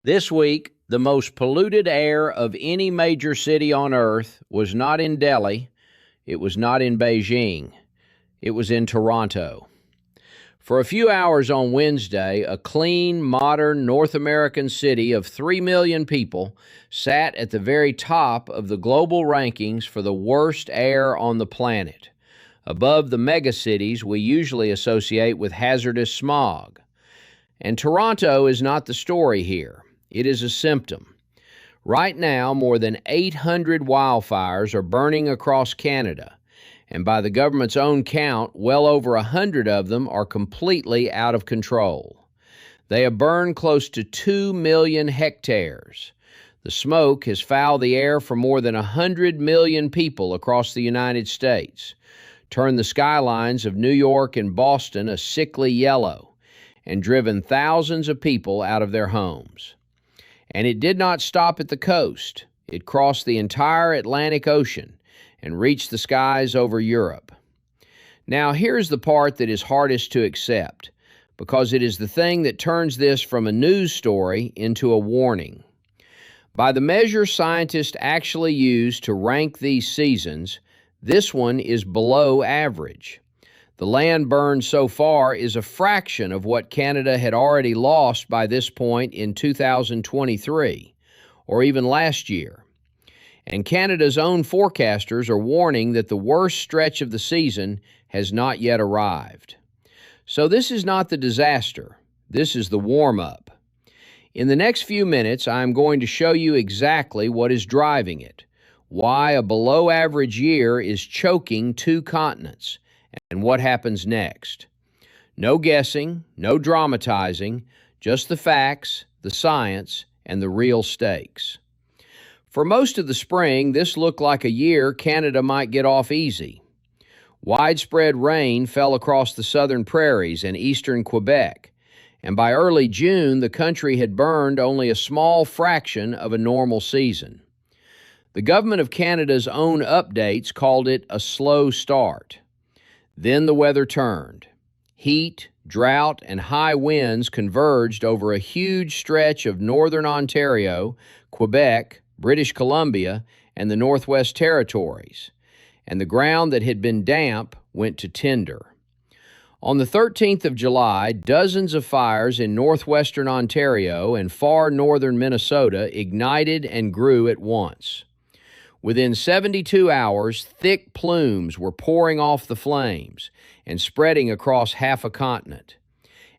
This week, the most polluted air of any major city on Earth was not in Delhi, it was not in Beijing, it was in Toronto. For a few hours on Wednesday, a clean, modern North American city of 3 million people sat at the very top of the global rankings for the worst air on the planet, above the megacities we usually associate with hazardous smog. And Toronto is not the story here. It is a symptom. Right now, more than 800 wildfires are burning across Canada, and by the government's own count, well over 100 of them are completely out of control. They have burned close to 2 million hectares. The smoke has fouled the air for more than 100 million people across the United States, turned the skylines of New York and Boston a sickly yellow, and driven thousands of people out of their homes. And it did not stop at the coast. It crossed the entire Atlantic Ocean and reached the skies over Europe. Now, here's the part that is hardest to accept, because it is the thing that turns this from a news story into a warning. By the measure scientists actually use to rank these seasons, this one is below average. The land burned so far is a fraction of what Canada had already lost by this point in 2023, or even last year. And Canada's own forecasters are warning that the worst stretch of the season has not yet arrived. So this is not the disaster. This is the warm-up. In the next few minutes, I'm going to show you exactly what is driving it, why a below-average year is choking two continents, and what happens next. No guessing, no dramatizing, just the facts, the science, and the real stakes. For most of the spring, this looked like a year Canada might get off easy. Widespread rain fell across the southern prairies and eastern Quebec, and by early June, the country had burned only a small fraction of a normal season. The Government of Canada's own updates called it a slow start. Then the weather turned. Heat, drought, and high winds converged over a huge stretch of northern Ontario, Quebec, British Columbia, and the Northwest Territories, and the ground that had been damp went to tinder. On the 13th of July, dozens of fires in northwestern Ontario and far northern Minnesota ignited and grew at once. Within 72 hours, thick plumes were pouring off the flames and spreading across half a continent.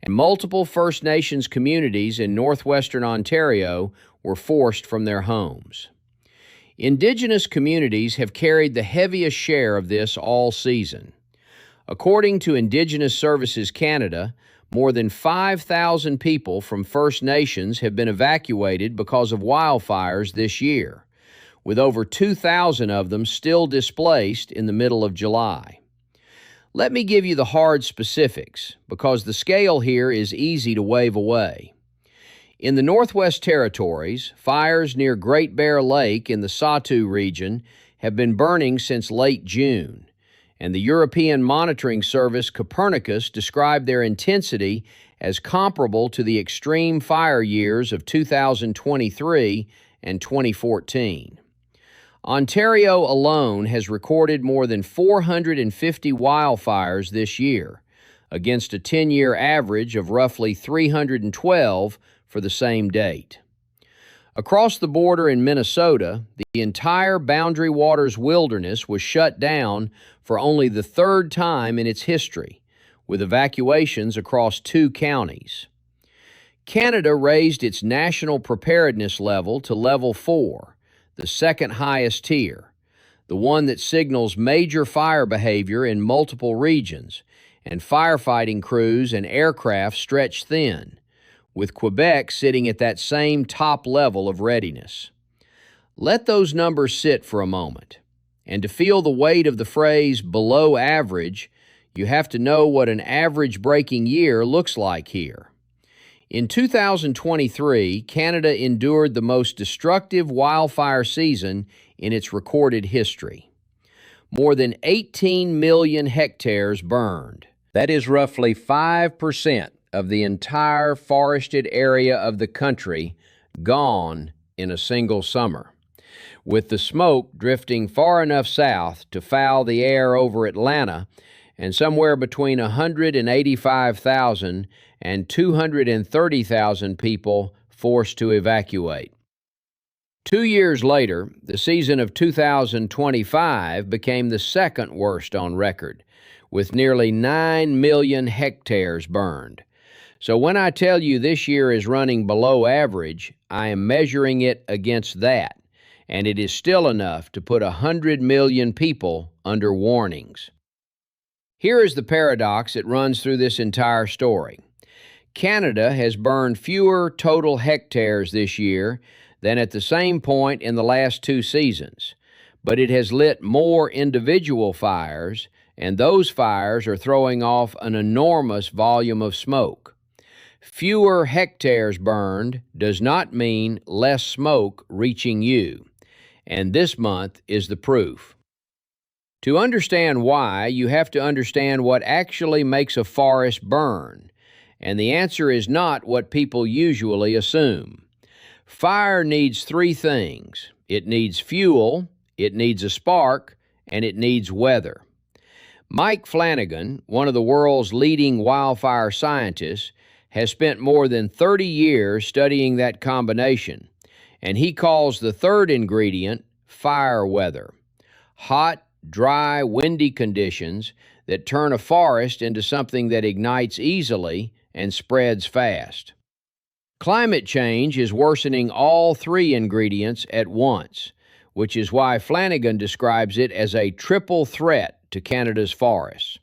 And multiple First Nations communities in northwestern Ontario were forced from their homes. Indigenous communities have carried the heaviest share of this all season. According to Indigenous Services Canada, more than 5,000 people from First Nations have been evacuated because of wildfires this year, with over 2,000 of them still displaced in the middle of July. Let me give you the hard specifics, because the scale here is easy to wave away. In the Northwest Territories, fires near Great Bear Lake in the Satu region have been burning since late June, and the European monitoring service Copernicus described their intensity as comparable to the extreme fire years of 2023 and 2014. Ontario alone has recorded more than 450 wildfires this year, against a 10-year average of roughly 312 for the same date. Across the border in Minnesota, the entire Boundary Waters Wilderness was shut down for only the third time in its history, with evacuations across 2 counties. Canada raised its national preparedness level to level 4, the second highest tier, the one that signals major fire behavior in multiple regions, and firefighting crews and aircraft stretched thin, with Quebec sitting at that same top level of readiness. Let those numbers sit for a moment, and to feel the weight of the phrase below average, you have to know what an average-breaking year looks like here. In 2023, Canada endured the most destructive wildfire season in its recorded history. More than 18 million hectares burned. That is roughly 5% of the entire forested area of the country gone in a single summer, with the smoke drifting far enough south to foul the air over Atlanta and somewhere between 185,000 and 230,000 people forced to evacuate. 2 years later, the season of 2025 became the second worst on record, with nearly 9 million hectares burned. So when I tell you this year is running below average, I am measuring it against that, and it is still enough to put 100 million people under warnings. Here is the paradox that runs through this entire story. Canada has burned fewer total hectares this year than at the same point in the last 2 seasons, but it has lit more individual fires, and those fires are throwing off an enormous volume of smoke. Fewer hectares burned does not mean less smoke reaching you, and this month is the proof. To understand why, you have to understand what actually makes a forest burn, and the answer is not what people usually assume. Fire needs 3 things. It needs fuel, it needs a spark, and it needs weather. Mike Flanagan, one of the world's leading wildfire scientists, has spent more than 30 years studying that combination, and he calls the third ingredient fire weather. Hot, dry, windy conditions that turn a forest into something that ignites easily and spreads fast. Climate change is worsening all 3 ingredients at once, which is why Flanagan describes it as a triple threat to Canada's forests.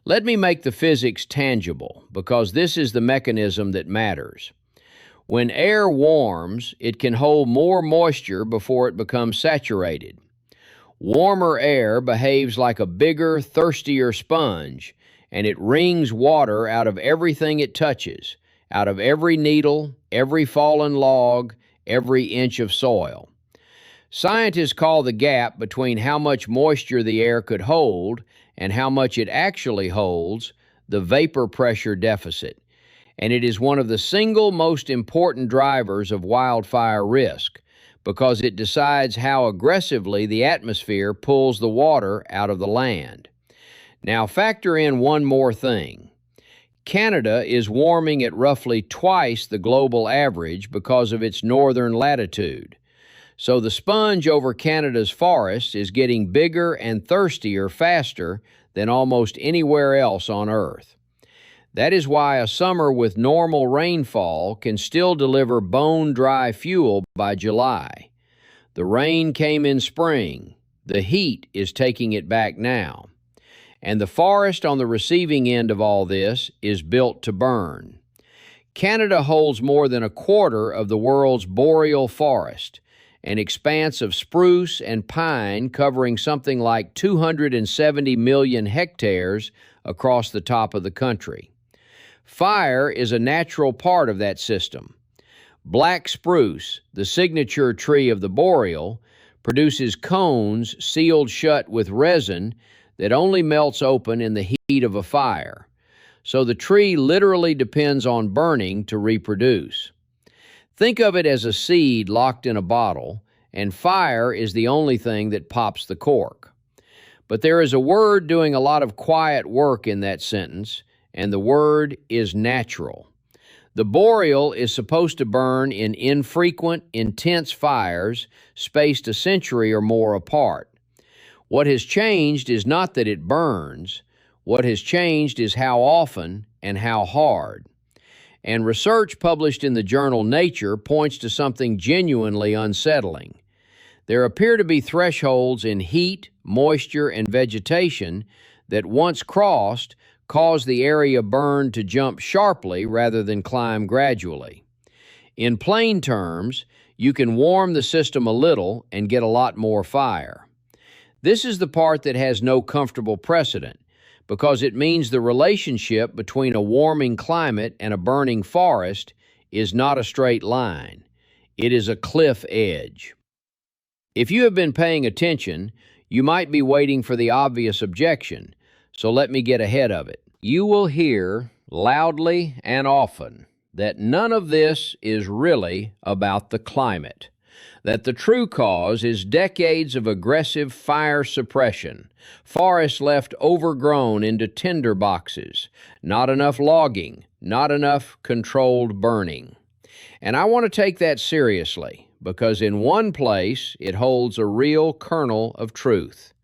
Let me make the physics tangible, because this is the mechanism that matters. When air warms, it can hold more moisture before it becomes saturated. Warmer air behaves like a bigger, thirstier sponge, and it wrings water out of everything it touches, out of every needle, every fallen log, every inch of soil. Scientists call the gap between how much moisture the air could hold and how much it actually holds the vapor pressure deficit, and it is one of the single most important drivers of wildfire risk because it decides how aggressively the atmosphere pulls the water out of the land. Now factor in one more thing. Canada is warming at roughly twice the global average because of its northern latitude. So the sponge over Canada's forests is getting bigger and thirstier faster than almost anywhere else on Earth. That is why a summer with normal rainfall can still deliver bone-dry fuel by July. The rain came in spring. The heat is taking it back now. And the forest on the receiving end of all this is built to burn. Canada holds more than a quarter of the world's boreal forest, an expanse of spruce and pine covering something like 270 million hectares across the top of the country. Fire is a natural part of that system. Black spruce, the signature tree of the boreal, produces cones sealed shut with resin that only melts open in the heat of a fire. So the tree literally depends on burning to reproduce. Think of it as a seed locked in a bottle, and fire is the only thing that pops the cork. But there is a word doing a lot of quiet work in that sentence, and the word is natural. The boreal is supposed to burn in infrequent, intense fires spaced a century or more apart. What has changed is not that it burns. What has changed is how often and how hard. And research published in the journal Nature points to something genuinely unsettling. There appear to be thresholds in heat, moisture, and vegetation that once crossed cause the area burned to jump sharply rather than climb gradually. In plain terms, you can warm the system a little and get a lot more fire. This is the part that has no comfortable precedent, because it means the relationship between a warming climate and a burning forest is not a straight line. It is a cliff edge. If you have been paying attention, you might be waiting for the obvious objection, so let me get ahead of it. You will hear, loudly and often, that none of this is really about the climate, that the true cause is decades of aggressive fire suppression, forests left overgrown into tinder boxes, not enough logging, not enough controlled burning. And I want to take that seriously because in one place it holds a real kernel of truth.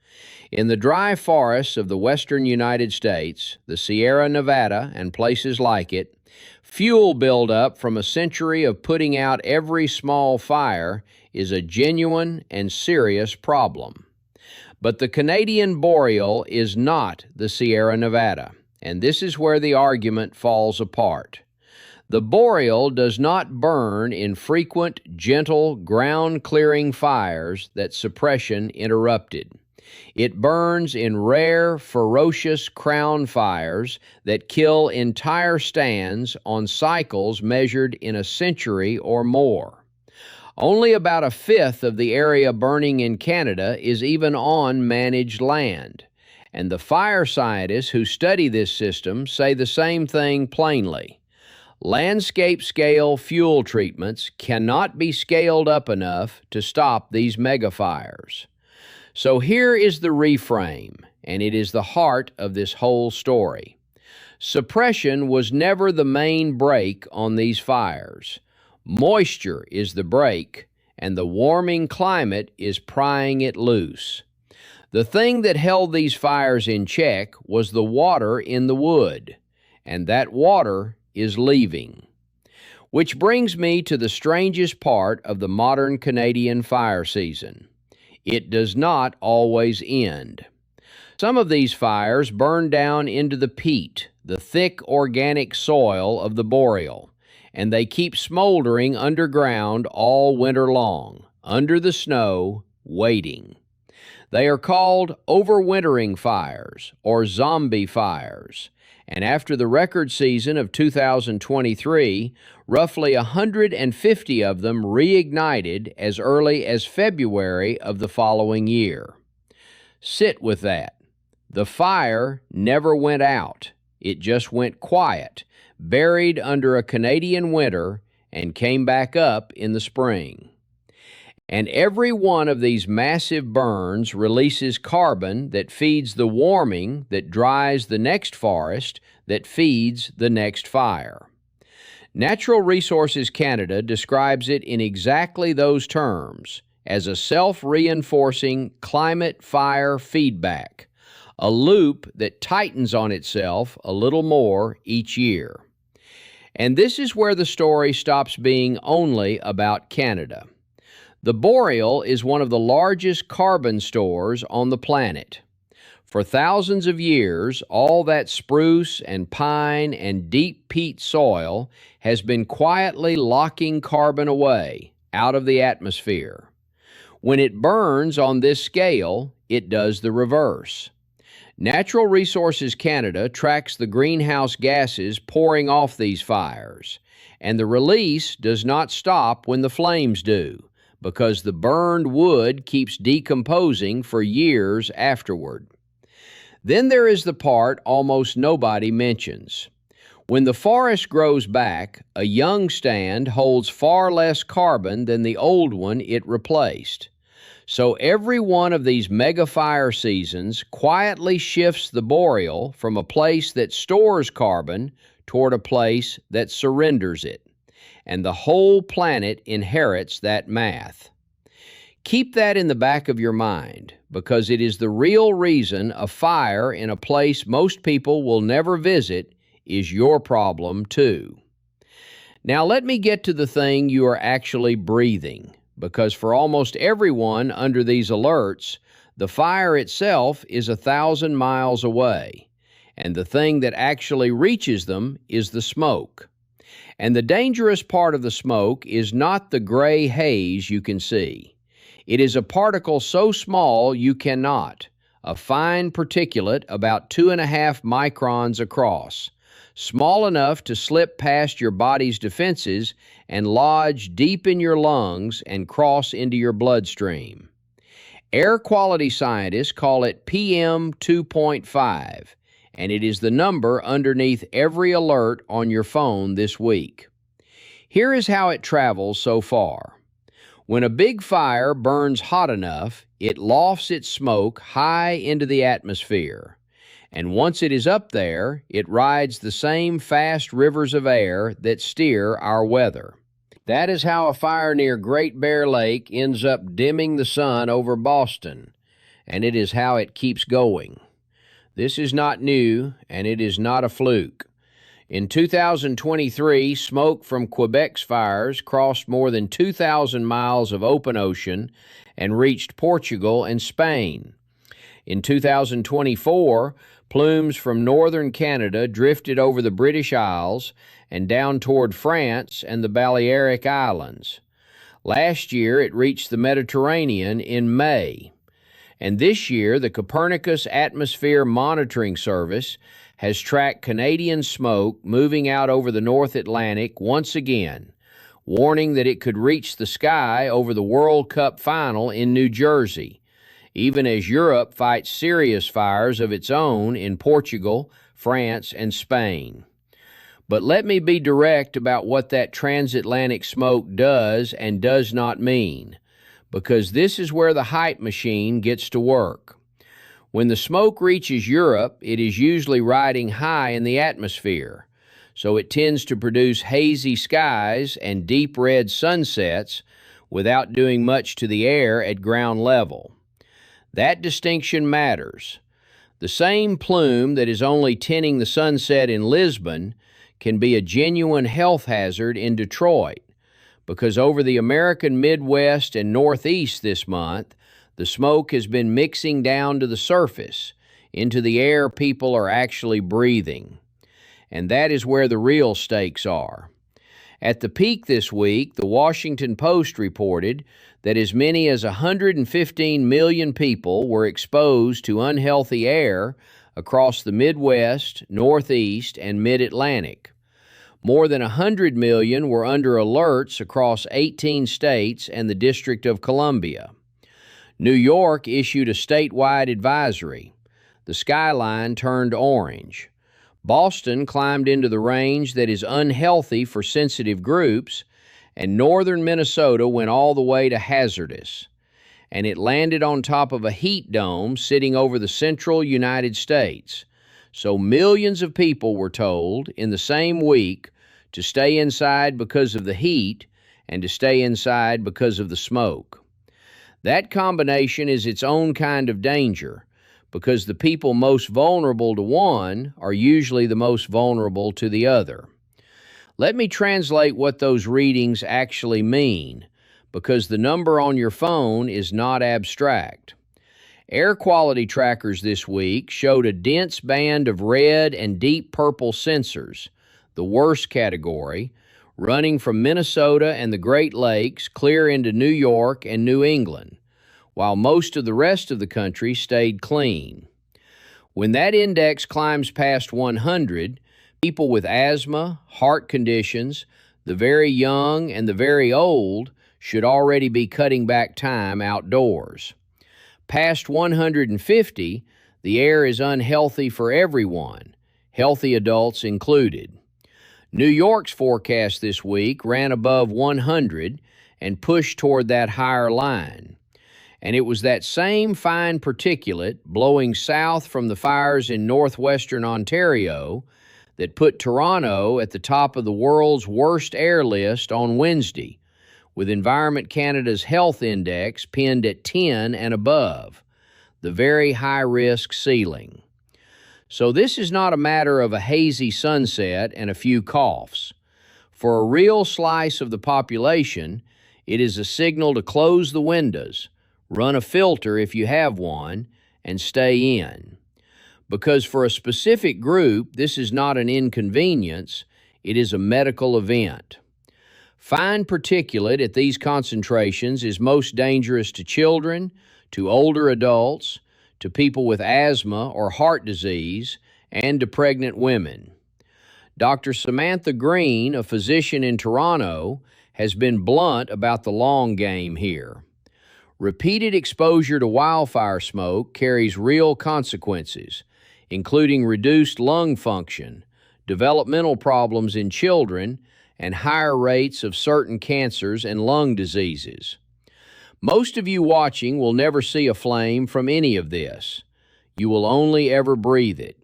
In the dry forests of the western United States, the Sierra Nevada and places like it, fuel buildup from a century of putting out every small fire is a genuine and serious problem. But the Canadian boreal is not the Sierra Nevada, and this is where the argument falls apart. The boreal does not burn in frequent, gentle, ground-clearing fires that suppression interrupted. It burns in rare, ferocious crown fires that kill entire stands on cycles measured in a century or more. Only about a fifth of the area burning in Canada is even on managed land, and the fire scientists who study this system say the same thing plainly. Landscape-scale fuel treatments cannot be scaled up enough to stop these megafires. So here is the reframe, and it is the heart of this whole story. Suppression was never the main brake on these fires. Moisture is the brake, and the warming climate is prying it loose. The thing that held these fires in check was the water in the wood, and that water is leaving. Which brings me to the strangest part of the modern Canadian fire season. It does not always end. Some of these fires burn down into the peat, the thick organic soil of the boreal, and they keep smoldering underground all winter long, under the snow, waiting. They are called overwintering fires or zombie fires, and after the record season of 2023, roughly 150 of them reignited as early as February of the following year. Sit with that. The fire never went out. It just went quiet, buried under a Canadian winter, and came back up in the spring. And every one of these massive burns releases carbon that feeds the warming that dries the next forest that feeds the next fire. Natural Resources Canada describes it in exactly those terms, as a self-reinforcing climate fire feedback, a loop that tightens on itself a little more each year. And this is where the story stops being only about Canada. The boreal is one of the largest carbon stores on the planet. For thousands of years, all that spruce and pine and deep peat soil has been quietly locking carbon away out of the atmosphere. When it burns on this scale, it does the reverse. Natural Resources Canada tracks the greenhouse gases pouring off these fires, and the release does not stop when the flames do, because the burned wood keeps decomposing for years afterward. Then there is the part almost nobody mentions. When the forest grows back, a young stand holds far less carbon than the old one it replaced. So every one of these mega fire seasons quietly shifts the boreal from a place that stores carbon toward a place that surrenders it. And the whole planet inherits that math. Keep that in the back of your mind, because it is the real reason a fire in a place most people will never visit is your problem too. Now let me get to the thing you are actually breathing, because for almost everyone under these alerts, the fire itself is 1,000 miles away, and the thing that actually reaches them is the smoke. And the dangerous part of the smoke is not the gray haze you can see. It is a particle so small you cannot, a fine particulate about 2.5 microns across, small enough to slip past your body's defenses and lodge deep in your lungs and cross into your bloodstream. Air quality scientists call it PM 2.5, and it is the number underneath every alert on your phone this week. Here is how it travels so far. When a big fire burns hot enough, it lofts its smoke high into the atmosphere. And once it is up there, it rides the same fast rivers of air that steer our weather. That is how a fire near Great Bear Lake ends up dimming the sun over Boston, and it is how it keeps going. This is not new, and it is not a fluke. In 2023, smoke from Quebec's fires crossed more than 2,000 miles of open ocean and reached Portugal and Spain. In 2024, plumes from northern Canada drifted over the British Isles and down toward France and the Balearic Islands. Last year, it reached the Mediterranean in May. And this year, the Copernicus Atmosphere Monitoring Service has tracked Canadian smoke moving out over the North Atlantic once again, warning that it could reach the sky over the World Cup final in New Jersey, even as Europe fights serious fires of its own in Portugal, France, and Spain. But let me be direct about what that transatlantic smoke does and does not mean, because this is where the hype machine gets to work. When the smoke reaches Europe, it is usually riding high in the atmosphere, so it tends to produce hazy skies and deep red sunsets without doing much to the air at ground level. That distinction matters. The same plume that is only tinting the sunset in Lisbon can be a genuine health hazard in Detroit, because over the American Midwest and Northeast this month, the smoke has been mixing down to the surface, into the air people are actually breathing. And that is where the real stakes are. At the peak this week, the Washington Post reported that as many as 115 million people were exposed to unhealthy air across the Midwest, Northeast, and Mid-Atlantic. More than 100 million were under alerts across 18 states and the District of Columbia. New York issued a statewide advisory. The skyline turned orange. Boston climbed into the range that is unhealthy for sensitive groups, and northern Minnesota went all the way to hazardous. And it landed on top of a heat dome sitting over the central United States. So millions of people were told in the same week to stay inside because of the heat and to stay inside because of the smoke. That combination is its own kind of danger, because the people most vulnerable to one are usually the most vulnerable to the other. Let me translate what those readings actually mean, because the number on your phone is not abstract. Air quality trackers this week showed a dense band of red and deep purple sensors, the worst category, running from Minnesota and the Great Lakes clear into New York and New England, while most of the rest of the country stayed clean. When that index climbs past 100, people with asthma, heart conditions, the very young and the very old should already be cutting back time outdoors. Past 150, the air is unhealthy for everyone, healthy adults included. New York's forecast this week ran above 100 and pushed toward that higher line. And it was that same fine particulate blowing south from the fires in northwestern Ontario that put Toronto at the top of the world's worst air list on Wednesday, with Environment Canada's health index pinned at 10 and above, the very high-risk ceiling. So this is not a matter of a hazy sunset and a few coughs. For a real slice of the population, it is a signal to close the windows, run a filter if you have one, and stay in. Because for a specific group, this is not an inconvenience, it is a medical event. Fine particulate at these concentrations is most dangerous to children, to older adults, to people with asthma or heart disease, and to pregnant women. Dr. Samantha Green, a physician in Toronto, has been blunt about the long game here. Repeated exposure to wildfire smoke carries real consequences, including reduced lung function, developmental problems in children, and higher rates of certain cancers and lung diseases. Most of you watching will never see a flame from any of this. You will only ever breathe it.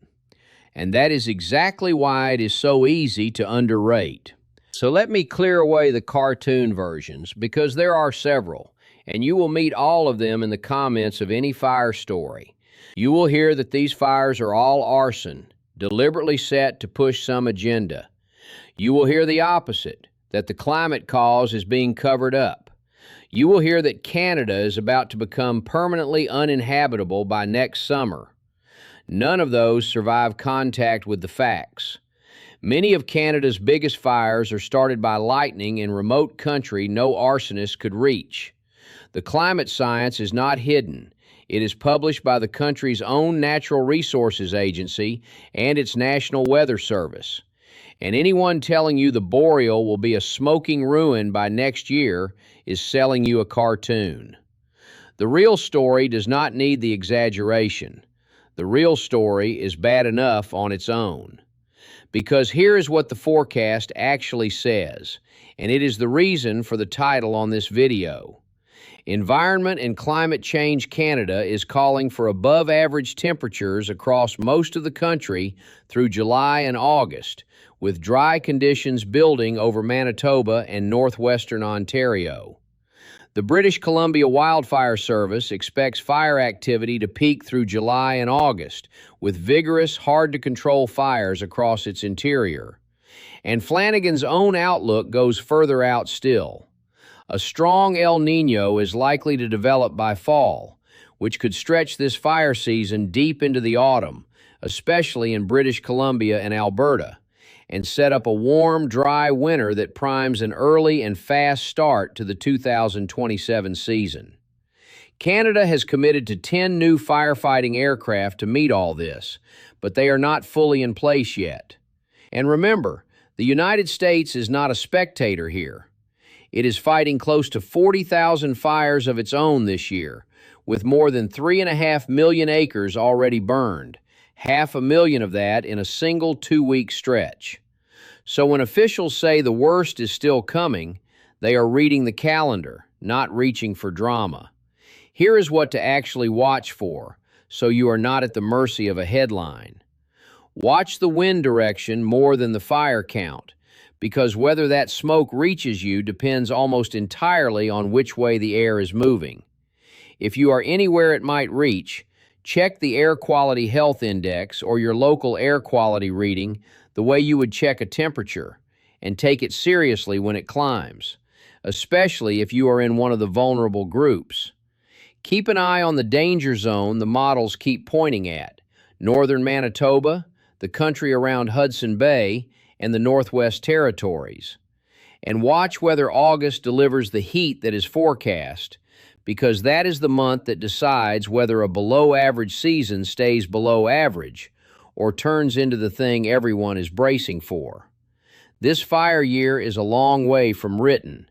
And that is exactly why it is so easy to underrate. So let me clear away the cartoon versions, because there are several, and you will meet all of them in the comments of any fire story. You will hear that these fires are all arson, deliberately set to push some agenda. You will hear the opposite, that the climate cause is being covered up. You will hear that Canada is about to become permanently uninhabitable by next summer. None of those survive contact with the facts. Many of Canada's biggest fires are started by lightning in remote country no arsonist could reach. The climate science is not hidden. It is published by the country's own Natural Resources Agency and its National Weather Service. And anyone telling you the boreal will be a smoking ruin by next year is selling you a cartoon. The real story does not need the exaggeration. The real story is bad enough on its own. Because here is what the forecast actually says, and it is the reason for the title on this video. Environment and Climate Change Canada is calling for above-average temperatures across most of the country through July and August, with dry conditions building over Manitoba and northwestern Ontario. The British Columbia Wildfire Service expects fire activity to peak through July and August, with vigorous, hard-to-control fires across its interior. And Flanagan's own outlook goes further out still. A strong El Niño is likely to develop by fall, which could stretch this fire season deep into the autumn, especially in British Columbia and Alberta, and set up a warm, dry winter that primes an early and fast start to the 2027 season. Canada has committed to 10 new firefighting aircraft to meet all this, but they are not fully in place yet. And remember, the United States is not a spectator here. It is fighting close to 40,000 fires of its own this year, with more than 3.5 million acres already burned, 500,000 of that in a single 2-week stretch. So when officials say the worst is still coming, they are reading the calendar, not reaching for drama. Here is what to actually watch for, so you are not at the mercy of a headline. Watch the wind direction more than the fire count, because whether that smoke reaches you depends almost entirely on which way the air is moving. If you are anywhere it might reach, check the Air Quality Health Index or your local air quality reading the way you would check a temperature, and take it seriously when it climbs, especially if you are in one of the vulnerable groups. Keep an eye on the danger zone the models keep pointing at: northern Manitoba, the country around Hudson Bay, and the Northwest Territories. And watch whether August delivers the heat that is forecast, because that is the month that decides whether a below-average season stays below average or turns into the thing everyone is bracing for. This fire year is a long way from written,